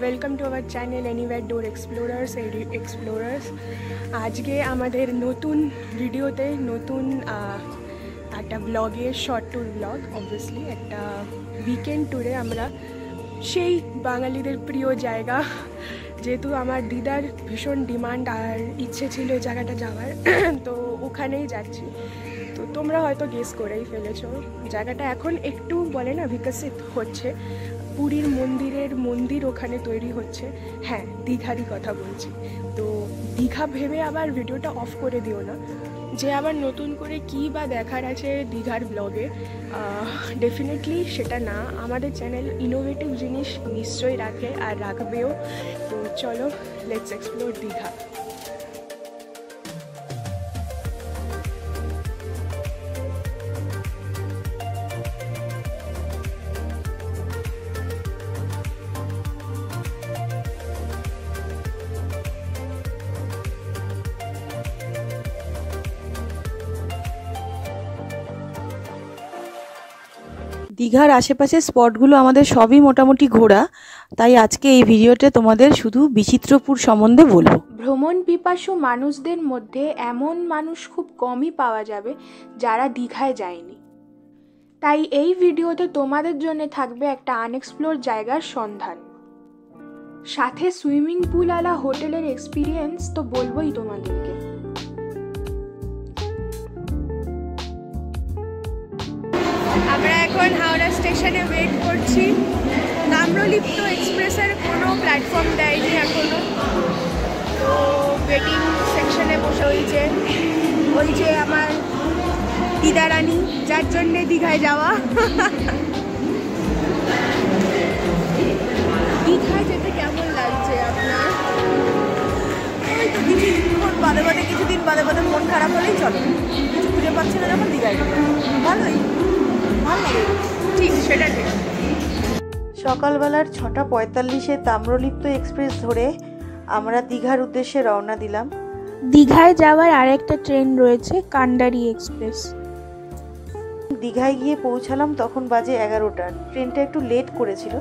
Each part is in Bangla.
Welcome to our channel anywhere door explorers. আজকে আমাদের নতুন ভিডিওতে নতুন একটা ব্লগে, শর্ট ট্যুর ব্লগ, অবভিয়াসলি একটা উইকেন্ড ট্যুরে আমরা সেই বাঙালিদের প্রিয় জায়গা, যেহেতু আমার দিদার ভীষণ ডিমান্ড আর ইচ্ছে ছিল এই জায়গাটা যাওয়ার, তো ওখানেই যাচ্ছি। তো তোমরা হয়তো গেস করেই ফেলেছো, জায়গাটা এখন একটু বলে না বিকশিত হচ্ছে, পুরীর মন্দির ওখানে তৈরি হচ্ছে। হ্যাঁ, দীঘারই কথা বলছি। তো দীঘা ভেবে আবার ভিডিওটা অফ করে দিও না, যে আবার নতুন করে কী বা দেখার আছে দীঘার ব্লগে। ডেফিনেটলি সেটা না, আমাদের চ্যানেল ইনোভেটিভ জিনিস নিশ্চয়ই রাখে আর রাখবেও। তো চলো, লেটস এক্সপ্লোর দীঘা। দীঘার আশেপাশের স্পটগুলো আমাদের সবই মোটামুটি ঘোরা, তাই আজকে এই ভিডিওতে তোমাদের শুধু বিচিত্রপুর সম্বন্ধে বলবো। ভ্রমণ পিপাসু মানুষদের মধ্যে এমন মানুষ খুব কমই পাওয়া যাবে যারা দীঘায় যায়নি। তাই এই ভিডিওতে তোমাদের জন্য থাকবে একটা আনএক্সপ্লোর জায়গার সন্ধান, সাথে সুইমিং পুলওয়ালা হোটেলের এক্সপিরিয়েন্স তো বলবোই তোমাদেরকে। আমরা এখন হাওড়া স্টেশনে ওয়েট করছি। তাম্রলিপ্ত এক্সপ্রেসের কোনো প্ল্যাটফর্ম দেয়নি এখনো, তো ওয়েটিং সেকশনে বসে ওই যে আমার দিদারানী, যার জন্যে দীঘায় যাওয়া। দীঘায় যেতে কেমন লাগছে আপনার? ওই তো কিছুদিন বাদে মন খারাপ হলেই চলো, কিছু খুঁজে পাচ্ছি না যখন দীঘায় ভালো লাগে। ঠিক, সেটা ঠিক। সকালবেলার 6:45-এ তাম্রলিপ্ত এক্সপ্রেস ধরে আমরা দীঘার উদ্দেশ্যে রওনা দিলাম। দীঘায় যাওয়ার আরেকটা ট্রেন রয়েছে, কান্ডারি এক্সপ্রেস। দীঘায় গিয়ে পৌঁছালাম তখন বাজে 11টা। ট্রেনটা একটু লেট করেছিল।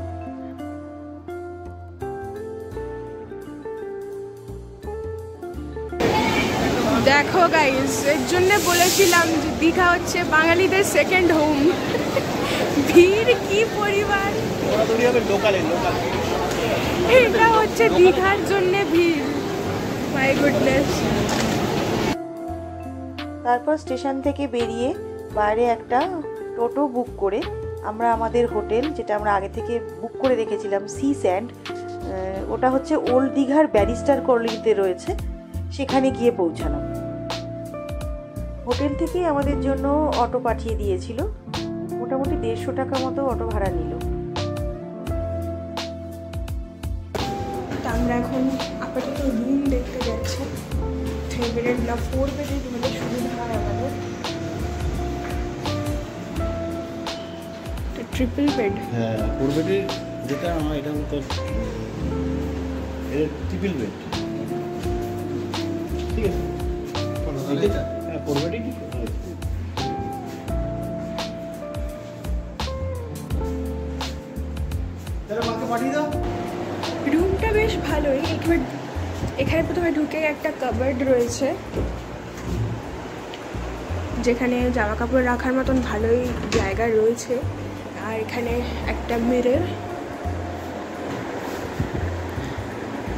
দেখো গাইস, এর জন্য বলেছিলাম যে দীঘা হচ্ছে বাঙালিদের সেকেন্ড হোম। ভিড় কি পরিমাণ! এটা হচ্ছে দীঘার জন্য ভিড়, মাই গুডনেস। তারপর স্টেশন থেকে বেরিয়ে বাইরে একটা টোটো বুক করে আমরা আমাদের হোটেল, যেটা আমরা আগে থেকে বুক করে রেখেছিলাম, সি স্যান্ড, ওটা হচ্ছে ওল্ড দীঘার ব্যারিস্টার কলোনিতে রয়েছে, সেখানে গিয়ে পৌঁছালাম। হোটেল থেকে আমাদের জন্য অটো পাঠিয়ে দিয়েছিল, মোটামুটি 150 টাকা মতো অটো ভাড়া নিল। আমরা এখন আপাতত রুম দেখতে যাচ্ছি। 3 বেডের না 4 বেডের রুমে সুবিধা হয় আমাদের। ট্রিপল বেড, হ্যাঁ 4 বেডের যেটা আমার এটা তো এটা ট্রিপল বেড, ঠিক আছে। হ্যাঁ 4 বেডই ঠিক আছে। রুমটা বেশ ভালোই। এখানে প্রথমে ঢুকে একটা কাবার্ড রয়েছে, যেখানে জামা কাপড় রাখার মতন ভালোই জায়গা রয়েছে। আর এখানে একটা মিরর,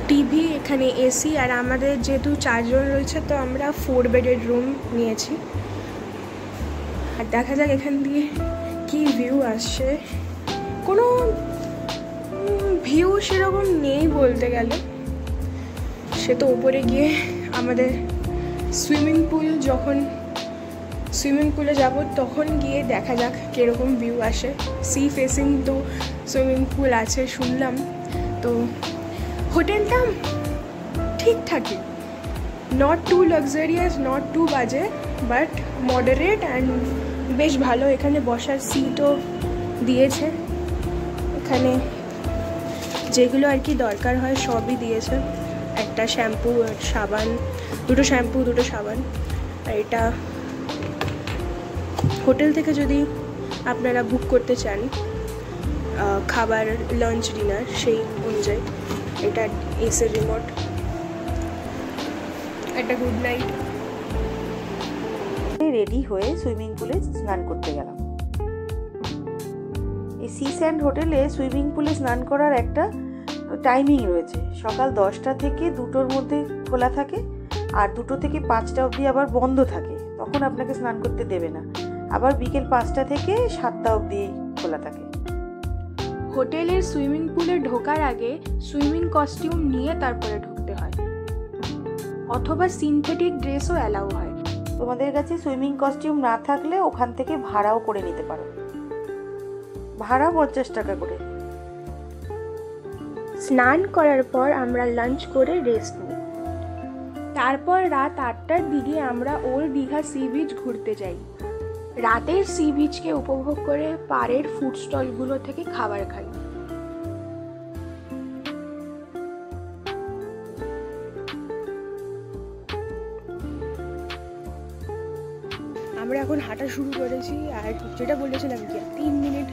টিভি, এখানে এসি। আর আমাদের যেহেতু 4 জন রয়েছে, তো আমরা 4 বেডের রুম নিয়েছি। আর দেখা যাক এখান দিয়ে কি ভিউ আসছে। কোনো ভিউ সেরকম নেই বলতে গেলে, সে তো উপরে গিয়ে আমাদের সুইমিং পুলে যাব তখন গিয়ে দেখা যাক কীরকম ভিউ আসে। সি ফেসিং তো সুইমিং পুল আছে শুনলাম। তো হোটেলটা ঠিকঠাকই, not too luxurious, not too বাজে, বাট মডারেট অ্যান্ড বেশ ভালো। এখানে বসার সিটও দিয়েছে, এখানে যেগুলো আর কি দরকার হয় সবই দিয়েছে। একটা শ্যাম্পু, সাবান, দুটো সাবান। আর এটা হোটেল থেকে যদি আপনারা বুক করতে চান খাবার, লাঞ্চ, ডিনার, সেই অনুযায়ী এটা এসের রিমোট, একটা গুড নাইট। রেডি হয়ে সুইমিং পুলে স্নান করতে গেলাম। এই সি স্যান্ড হোটেলে সুইমিং পুলে স্নান করার একটা টাইমিং রয়েছে, সকাল 10টা থেকে 2টোর মধ্যে খোলা থাকে, আর 2টো থেকে 5টা অবধি আবার বন্ধ থাকে, তখন আপনাকে স্নান করতে দেবে না। আবার বিকেল 5টা থেকে 7টা অবধি খোলা থাকে। হোটেলের সুইমিং পুলে ঢোকার আগে সুইমিং কস্টিউম নিয়ে তারপরে ঢুকতে হয়, অথবা সিনথেটিক ড্রেসও অ্যালাউ হয়। তোমাদের কাছে সুইমিং কস্টিউম না থাকলে ওখান থেকে ভাড়াও করে নিতে পারো, ভাড়া 50 টাকা করে। স্নান করার পর আমরা লাঞ্চ করে রেস্ট নিই। তারপর রাত 8টার দিকে আমরা ওল্ড দীঘা সি বিচ ঘুরতে যাই। রাতের সি বিচকে উপভোগ করে পাড়ের ফুড স্টলগুলো থেকে খাবার খাই। আমরা এখন হাঁটা শুরু করেছি, আর যেটা বলেছিলাম কি 3 মিনিট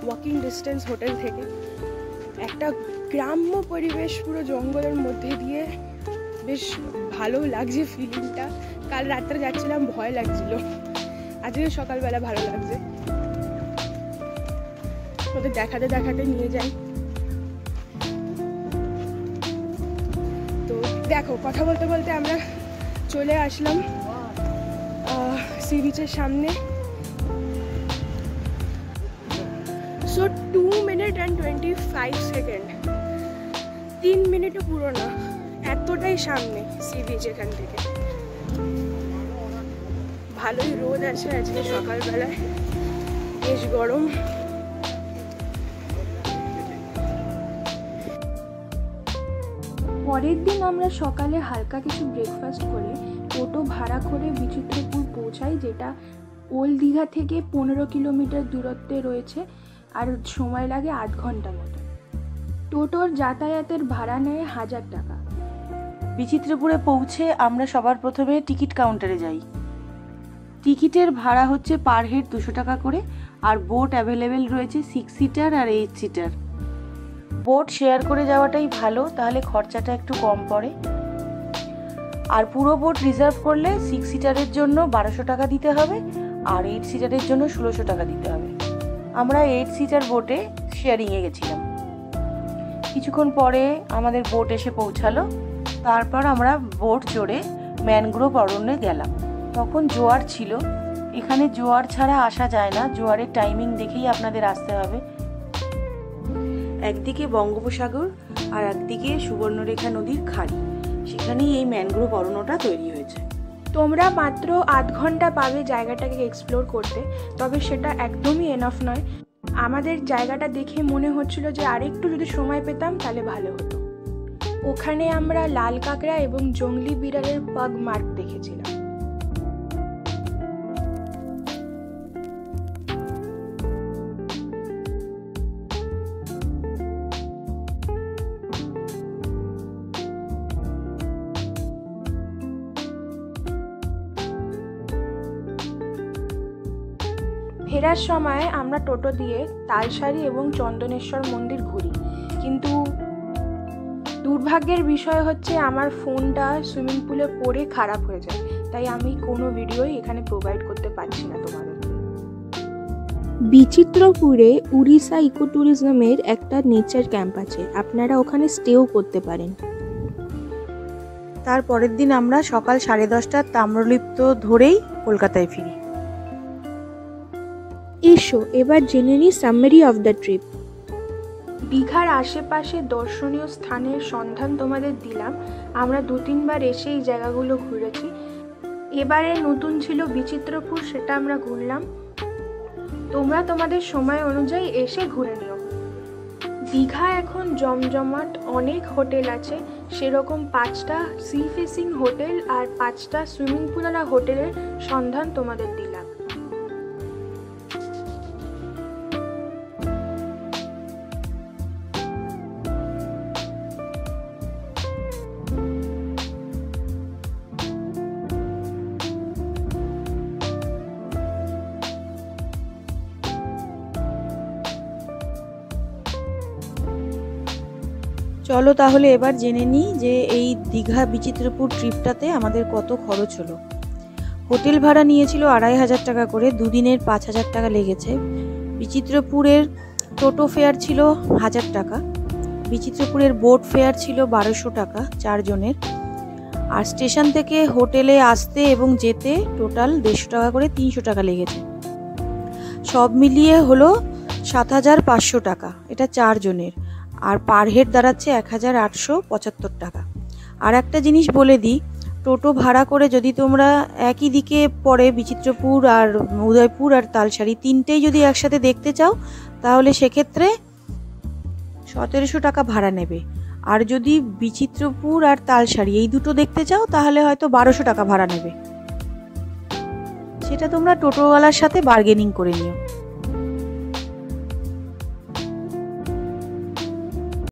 ওয়াকিং ডিস্টেন্স হোটেল থেকে। একটা গ্রাম্য পরিবেশ, পুরো জঙ্গলের মধ্যে দিয়ে, বেশ ভালো লাগছে ফিলিংটা। কাল রাত্রে যাচ্ছিলাম, ভয় লাগছিল, আজকে সকালবেলা ভালো লাগছে। ওদের দেখাতে দেখাতে নিয়ে যাই। তো দেখো, কথা বলতে বলতে আমরা চলে আসলাম সি বিচের সামনে। সো 2 মিনিট অ্যান্ড 25 সেকেন্ড, 3 মিনিটও পুরো না, এতটাই সামনে সি বিচ এখান থেকে। ভালোই রোদ আছে আজকে সকালবেলায়, বেশ গরম। পরের দিন আমরা সকালে হালকা কিছু ব্রেকফাস্ট করে টোটো ভাড়া করে বিচিত্রপুর পৌঁছাই, যেটা ওল্ড দীঘা থেকে 15 কিলোমিটার দূরত্বে রয়েছে, আর সময় লাগে 8 ঘন্টা মতো। টোটোর যাতায়াতের ভাড়া নেয় 1000 টাকা। বিচিত্রপুরে পৌঁছে আমরা সবার প্রথমে টিকিট কাউন্টারে যাই। টিকিটের ভাড়া হচ্ছে পার হেড 200 টাকা করে, আর বোট অ্যাভেলেবেল রয়েছে 6 সিটার আর 8 সিটার। বোট শেয়ার করে যাওয়াটাই ভালো, তাহলে খরচাটা একটু কম পড়ে। আর পুরো বোট রিজার্ভ করলে 6 সিটারের জন্য 1200 টাকা দিতে হবে, আর 8 সিটারের জন্য 1600 টাকা দিতে হবে। আমরা 8 সিটার বোটে শেয়ারিংয়ে গেছিলাম। কিছুক্ষণ পরে আমাদের বোট এসে পৌঁছালো। তারপর আমরা বোট চড়ে ম্যানগ্রোভ অরণ্যে গেলাম। তখন জোয়ার ছিল, এখানে জোয়ার ছাড়া আসা যায় না, জোয়ারের টাইমিং দেখেই আপনাদের আসতে হবে। একদিকে বঙ্গোপসাগর আর একদিকে সুবর্ণরেখা নদীর খাড়ি, সেখানেই এই ম্যানগ্রোভ অরণ্যটা তৈরি হয়েছে। তোমরা মাত্র 8 ঘন্টা পাবে জায়গাটাকে এক্সপ্লোর করতে, তবে সেটা একদমই এনাফ নয়। আমাদের জায়গাটা দেখে মনে হচ্ছিল যে আরেকটু যদি সময় পেতাম তাহলে ভালো হতো। ওখানে আমরা লাল কাঁকড়া এবং জংলি বিড়ালের পাগ মার্ক দেখেছিলাম। ফেরার সময় আমরা টোটো দিয়ে তালসারি এবং চন্দনেশ্বর মন্দির ঘুরি, কিন্তু দুর্ভাগ্যের বিষয় হচ্ছে আমার ফোনটা সুইমিং পুলে পড়ে খারাপ হয়ে যায়, তাই আমি কোনো ভিডিওই এখানে প্রোভাইড করতে পারছি না তোমাদেরকে। বিচিত্রপুরে উড়িষ্যা ইকো ট্যুরিজমের একটা নেচার ক্যাম্প আছে, আপনারা ওখানে স্টেও করতে পারেন। তার পরের দিন আমরা সকাল 10:30টার তাম্রলিপ্ত ধরেই কলকাতায় ফিরি। এসো এবার জেনে নিই সামারি অফ দ্য ট্রিপ। দীঘার আশেপাশে দর্শনীয় স্থানের সন্ধান তোমাদের দিলাম। আমরা 2-3 বার এসে এই জায়গাগুলো ঘুরেছি। এবারে নতুন ছিল বিচিত্রপুর, সেটা আমরা ঘুরলাম। তোমরা তোমাদের সময় অনুযায়ী এসে ঘুরে নিও। দীঘা এখন জমজমাট, অনেক হোটেল আছে, সেরকম 5টা সি ফেসিং হোটেল আর 5টা সুইমিং পুলওয়ালা হোটেলের সন্ধান তোমাদের দিলাম। চলো তাহলে এবার জেনে নিই যে এই দীঘা বিচিত্রপুর ট্রিপটাতে আমাদের কত খরচ হলো। হোটেল ভাড়া নিয়েছিল 2500 টাকা করে, দুদিনের 5000 টাকা লেগেছে। বিচিত্রপুরের টোটো ফেয়ার ছিল 1000 টাকা, বিচিত্রপুরের বোট ফেয়ার ছিল 1200 টাকা 4 জনের, আর স্টেশন থেকে হোটেলে আসতে এবং যেতে টোটাল 150 টাকা করে 300 টাকা লেগেছে। সব মিলিয়ে হলো 7500 টাকা, এটা 4 জনের, আর পার হেড দাঁড়াচ্ছে 1875 টাকা। আর একটা জিনিস বলে দিই, টোটো ভাড়া করে যদি তোমরা একই দিকে পড়ে বিচিত্রপুর আর উদয়পুর আর তালসারি তিনটেই যদি একসাথে দেখতে চাও তাহলে সেক্ষেত্রে 1700 টাকা ভাড়া নেবে। আর যদি বিচিত্রপুর আর তালসারি এই দুটো দেখতে চাও তাহলে হয়তো 1200 টাকা ভাড়া নেবে। সেটা তোমরা টোটোওয়ালার সাথে বার্গেনিং করে নিও।